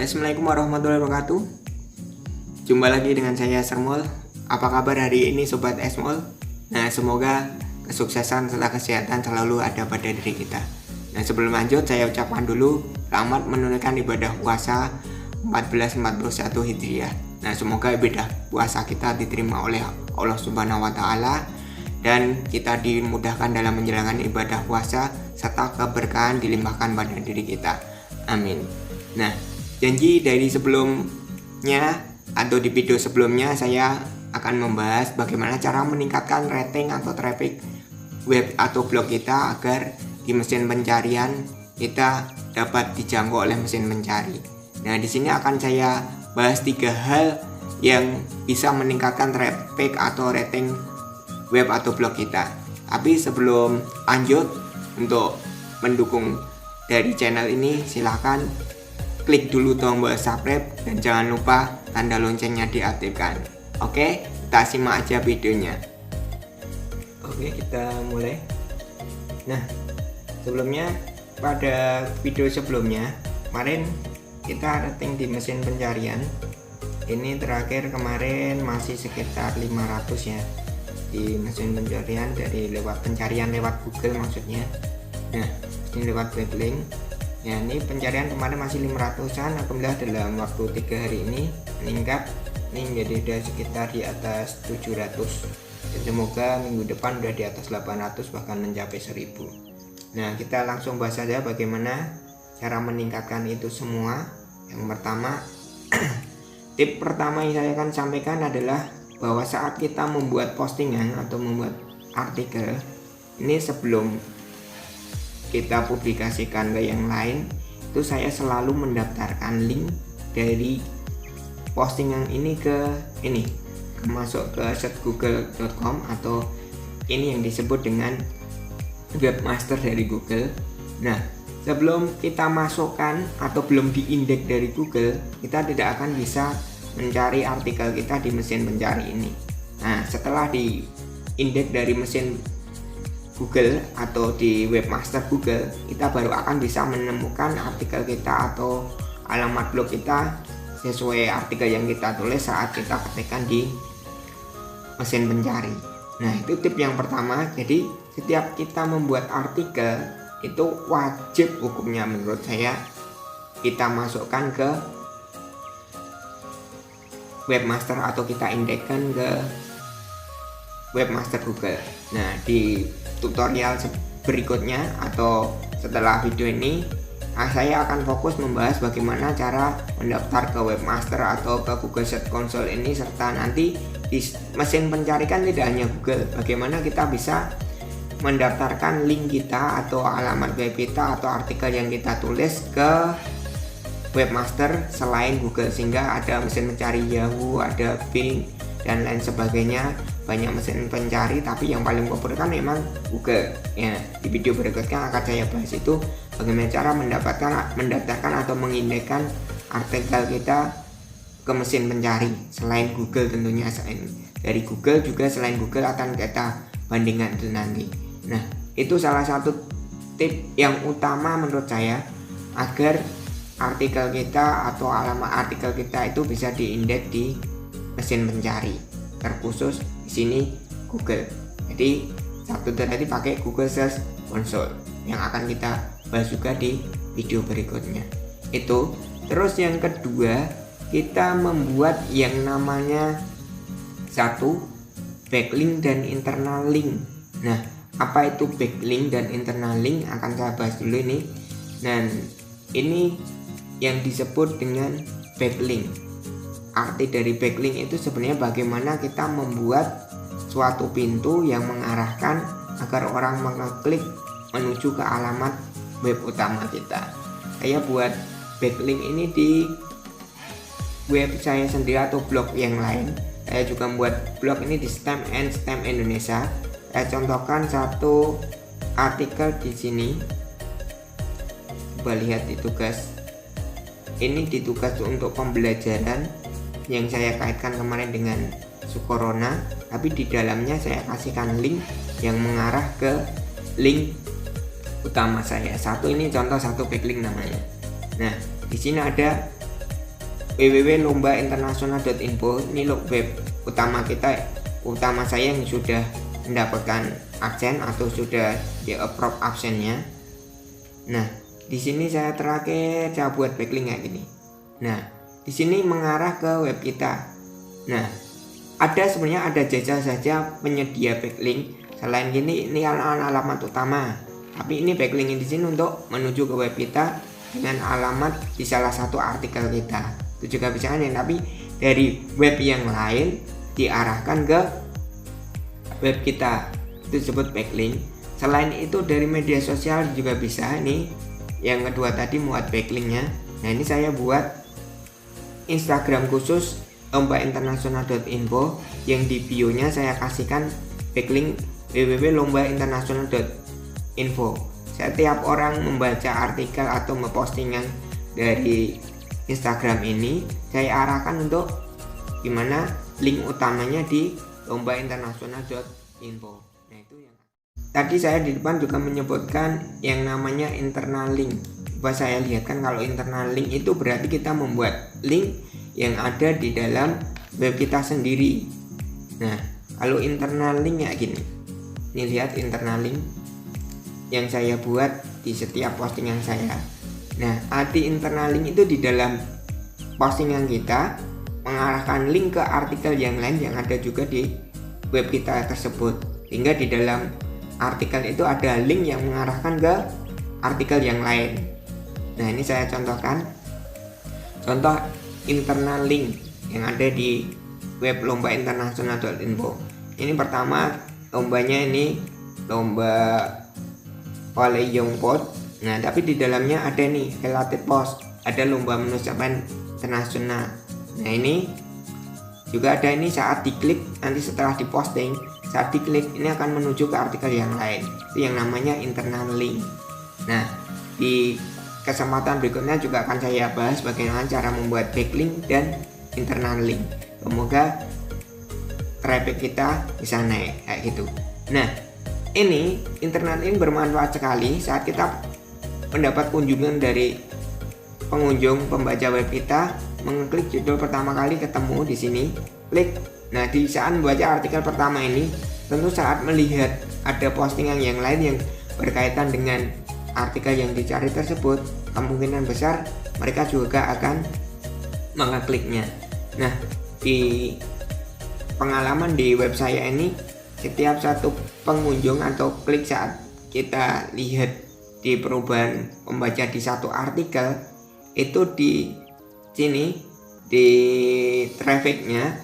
Assalamualaikum warahmatullahi wabarakatuh. Jumpa lagi dengan saya Sermol. Apa kabar hari ini Sobat Esmol? Nah, semoga kesuksesan serta kesehatan selalu ada pada diri kita. Nah, sebelum lanjut saya ucapkan dulu selamat menunaikan ibadah puasa 1441 Hijriah. Nah, semoga ibadah puasa kita diterima oleh Allah Subhanahu wa taala dan kita dimudahkan dalam menjalankan ibadah puasa serta keberkahan dilimpahkan pada diri kita. Amin. Nah, janji dari sebelumnya atau di video sebelumnya saya akan membahas bagaimana cara meningkatkan rating atau traffic web atau blog kita agar di mesin pencarian kita dapat dijangkau oleh mesin pencari. Nah, di sini akan saya bahas 3 hal yang bisa meningkatkan traffic atau rating web atau blog kita. Tapi sebelum lanjut, untuk mendukung dari channel ini silahkan klik dulu tombol subscribe dan jangan lupa tanda loncengnya diaktifkan. Oke, kita simak aja videonya. Oke, kita mulai. Nah, sebelumnya pada video sebelumnya kemarin kita rating di mesin pencarian. Ini terakhir kemarin masih sekitar 500 ya di mesin pencarian dari lewat pencarian lewat Google maksudnya. Nah, ini lewat backlink. Ya, ini pencarian kemarin masih 500-an, alhamdulillah dalam waktu 3 hari ini meningkat. Ini menjadi udah sekitar di atas 700 dan semoga minggu depan udah di atas 800 bahkan mencapai 1000. Nah, kita langsung bahas saja bagaimana cara meningkatkan itu semua. Yang pertama tip pertama yang saya akan sampaikan adalah bahwa saat kita membuat postingan atau membuat artikel ini, sebelum kita publikasikan ke yang lain, itu saya selalu mendaftarkan link dari postingan ini ke ini, masuk ke searchgoogle.com atau ini yang disebut dengan webmaster dari Google. Nah, sebelum kita masukkan atau belum diindeks dari Google, kita tidak akan bisa mencari artikel kita di mesin pencari ini. Nah, setelah diindeks dari mesin Google atau di webmaster Google, kita baru akan bisa menemukan artikel kita atau alamat blog kita sesuai artikel yang kita tulis saat kita ketikkan di mesin pencari. Nah, itu tip yang pertama. Jadi setiap kita membuat artikel itu wajib hukumnya menurut saya kita masukkan ke webmaster atau kita indekskan ke webmaster Google. Nah, di tutorial berikutnya atau setelah video ini saya akan fokus membahas bagaimana cara mendaftar ke webmaster atau ke Google Search Console ini, serta nanti di mesin pencari kan tidak hanya Google, bagaimana kita bisa mendaftarkan link kita atau alamat web kita atau artikel yang kita tulis ke webmaster selain Google, sehingga ada mesin pencari Yahoo, ada Bing dan lain sebagainya. Banyak mesin pencari, tapi yang paling populer kan memang Google. Ya, di video berikutnya akan saya bahas itu bagaimana cara mendaftarkan atau mengindekskan artikel kita ke mesin pencari selain Google tentunya. Selain dari Google juga, selain Google akan kita bandingkan itu nanti. Nah, itu salah satu tip yang utama menurut saya agar artikel kita atau alamat artikel kita itu bisa diindeks di mesin pencari, terkhusus di sini Google. Jadi satu tadi pakai Google Search Console yang akan kita bahas juga di video berikutnya. Itu terus yang kedua, kita membuat yang namanya satu backlink dan internal link. Nah, apa itu backlink dan internal link akan saya bahas dulu ini. Dan ini yang disebut dengan backlink. Arti dari backlink itu sebenarnya bagaimana kita membuat suatu pintu yang mengarahkan agar orang mengeklik menuju ke alamat web utama kita. Saya buat backlink ini di web saya sendiri atau blog yang lain. Saya juga membuat blog ini di STEM and STEM Indonesia. Saya contohkan satu artikel di sini. Coba lihat di tugas. Ini di tugas untuk pembelajaran yang saya kaitkan kemarin dengan Corona, tapi di dalamnya saya kasihkan link yang mengarah ke link utama saya. Satu ini contoh satu backlink namanya. Nah, di sini ada www.lombainternasional.info. Ini web utama saya yang sudah mendapatkan absen atau sudah di approve absennya. Nah, di sini saya terakhir saya buat backlink kayak gini. Nah, di sini mengarah ke web kita. Nah, sebenarnya ada jasa saja penyedia backlink. Selain ini alamat utama. Tapi ini backlink di sini untuk menuju ke web kita dengan alamat di salah satu artikel kita. Itu juga bisa aneh, tapi dari web yang lain diarahkan ke web kita, itu disebut backlink. Selain itu dari media sosial juga bisa nih. Yang kedua tadi muat backlinknya. Nah, ini saya buat Instagram khusus lombainternasional.info yang di bio-nya saya kasihkan backlink www.lombainternasional.info. Setiap orang membaca artikel atau mempostingan dari Instagram ini, saya arahkan untuk gimana link utamanya di lombainternasional.info. Nah, itu yang tadi saya di depan juga menyebutkan yang namanya internal link. Coba saya lihatkan, kalau internal link itu berarti kita membuat link yang ada di dalam web kita sendiri. Nah, kalau internal link ya gini. Ini lihat internal link yang saya buat di setiap postingan saya. Nah, arti internal link itu di dalam postingan kita mengarahkan link ke artikel yang lain yang ada juga di web kita tersebut. Hingga di dalam artikel itu ada link yang mengarahkan ke artikel yang lain. Nah, ini saya contohkan. Contoh internal link yang ada di web lombainternasional.info. Ini pertama lombanya ini lomba oleh Yongpot. Nah, tapi di dalamnya ada nih related post, ada lomba manusia internasional. Nah, ini juga ada ini saat diklik nanti setelah diposting, saat diklik ini akan menuju ke artikel yang lain. Itu yang namanya internal link. Nah, di kesempatan berikutnya juga akan saya bahas bagaimana cara membuat backlink dan internal link. Semoga traffic kita bisa naik kayak gitu. Nah, ini internal link bermanfaat sekali saat kita mendapat kunjungan dari pengunjung pembaca web kita, mengklik judul pertama kali ketemu di sini, klik. Nah, di saat membaca artikel pertama ini, tentu saat melihat ada postingan yang lain yang berkaitan dengan artikel yang dicari tersebut, kemungkinan besar mereka juga akan mengkliknya. Nah, di pengalaman di web saya ini, setiap satu pengunjung atau klik saat kita lihat di perubahan pembaca di satu artikel itu di sini di trafficnya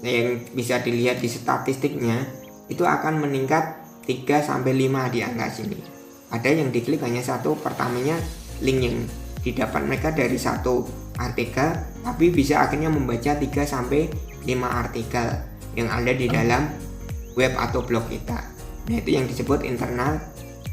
yang bisa dilihat di statistiknya itu akan meningkat 3-5 di angka sini. Ada yang diklik hanya satu, pertamanya link yang didapat mereka dari satu artikel, tapi bisa akhirnya membaca 3-5 artikel yang ada di dalam web atau blog kita. Nah, itu yang disebut internal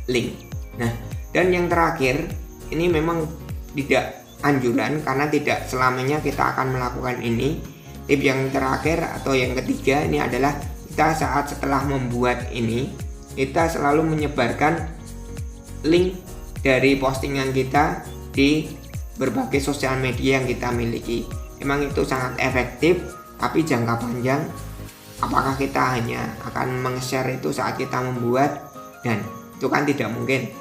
link. Nah, dan yang terakhir, ini memang tidak anjuran karena tidak selamanya kita akan melakukan ini. Tip yang terakhir atau yang ketiga ini adalah kita saat setelah membuat ini, kita selalu menyebarkan link dari postingan kita di berbagai sosial media yang kita miliki. Memang itu sangat efektif, tapi jangka panjang apakah kita hanya akan meng-share itu saat kita membuat, dan itu kan tidak mungkin.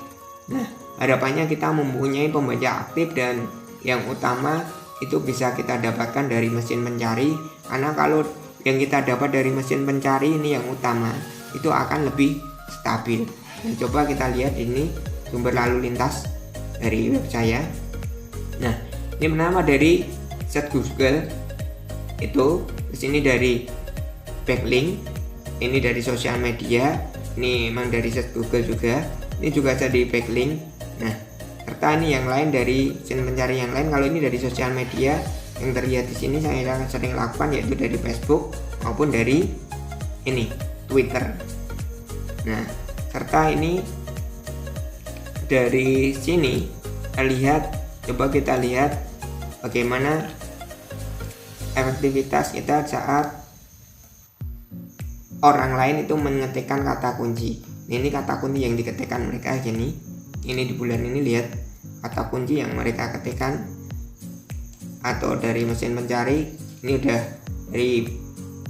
Nah, harapannya kita mempunyai pembaca aktif dan yang utama itu bisa kita dapatkan dari mesin pencari, karena kalau yang kita dapat dari mesin pencari ini yang utama itu akan lebih stabil. Dan coba kita lihat ini sumber lalu lintas dari web saya. Nah, ini pertama dari search Google, itu kesini dari backlink, ini dari sosial media, ini memang dari search Google juga, ini juga ada di backlink. Nah, serta ini yang lain dari mesin pencari yang lain. Kalau ini dari sosial media yang terlihat di sini saya sering lakukan, yaitu dari Facebook maupun dari ini Twitter. Nah, serta ini dari sini lihat, coba kita lihat bagaimana efektivitas kita saat orang lain itu mengetikkan kata kunci. Ini kata kunci yang diketikkan mereka ini di bulan ini, lihat kata kunci yang mereka ketikkan atau dari mesin pencari. Ini udah dari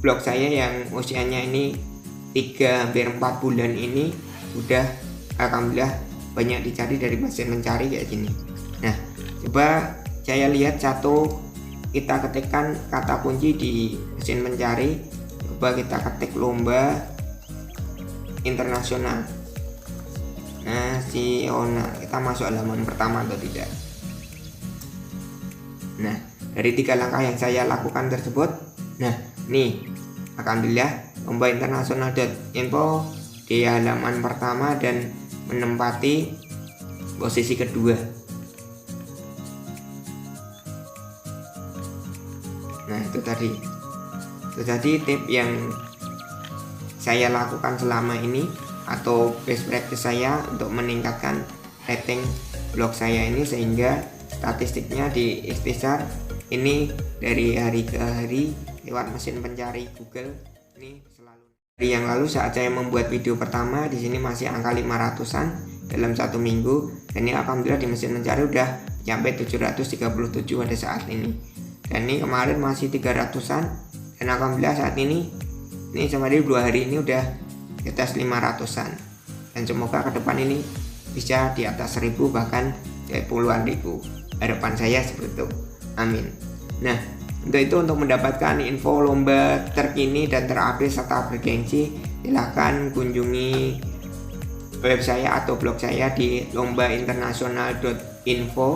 blog saya yang usianya ini 3 hampir 4 bulan ini udah alhamdulillah banyak dicari dari mesin pencari kayak gini. Nah, coba saya lihat kita ketikkan kata kunci di mesin pencari. Coba kita ketik lomba internasional nasional. Kita masuk halaman pertama atau tidak? Nah, dari 3 langkah yang saya lakukan tersebut, nah nih alhamdulillah lomba internasional.info di halaman pertama dan menempati posisi kedua. Nah, itu tadi tip yang saya lakukan selama ini atau best practice saya untuk meningkatkan rating blog saya ini, sehingga statistiknya di ikhtisar ini dari hari ke hari lewat mesin pencari Google ini selalu. Hari yang lalu saat saya membuat video pertama, di sini masih angka 500-an dalam 1 minggu, dan ini alhamdulillah di mesin pencari udah sampai 737 pada saat ini. Dan ini kemarin masih 300-an, dan alhamdulillah saat ini sampai 2 hari ini udah di atas 500-an, dan semoga ke depan ini bisa di atas 1000 bahkan puluhan ribu. Harapan saya seperti itu, amin. Nah, untuk mendapatkan info lomba terkini dan terupdate serta bergengsi, silahkan kunjungi web saya atau blog saya di lombainternasional.info,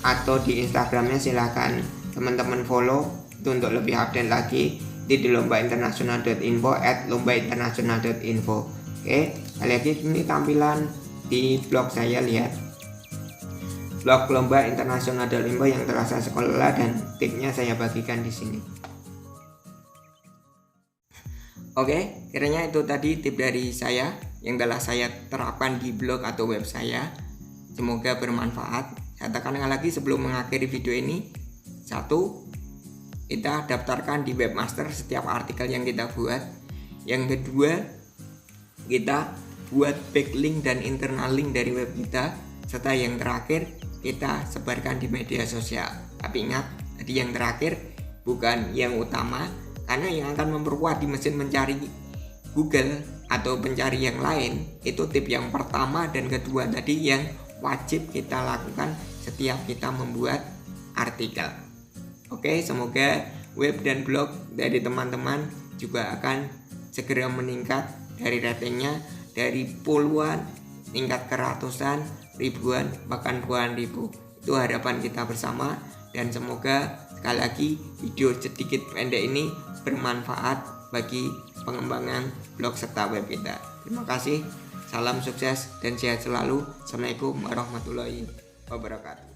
atau di Instagramnya silahkan teman-teman follow itu untuk lebih update lagi di lombainternasional.info @lombainternasional.info. Oke, lihat ini tampilan di blog saya, lihat blog lomba internasional.info yang telah saya kelola dan tipnya saya bagikan di sini. Oke, kiranya itu tadi tip dari saya yang telah saya terapkan di blog atau web saya. Semoga bermanfaat. Saya tekankan lagi sebelum mengakhiri video ini, 1, kita daftarkan di webmaster setiap artikel yang kita buat. Yang kedua, kita buat backlink dan internal link dari web kita. Serta yang terakhir, kita sebarkan di media sosial. Tapi ingat, tadi yang terakhir bukan yang utama, karena yang akan memperkuat di mesin mencari Google atau pencari yang lain itu tip yang pertama dan kedua tadi yang wajib kita lakukan setiap kita membuat artikel. Oke, semoga web dan blog dari teman-teman juga akan segera meningkat dari ratingnya dari puluhan tingkat ke ratusan, ribuan, bahkan puluhan ribu. Itu harapan kita bersama, dan semoga sekali lagi video sedikit pendek ini bermanfaat bagi pengembangan blog serta web kita. Terima kasih, salam sukses dan sehat selalu. Assalamualaikum warahmatullahi wabarakatuh.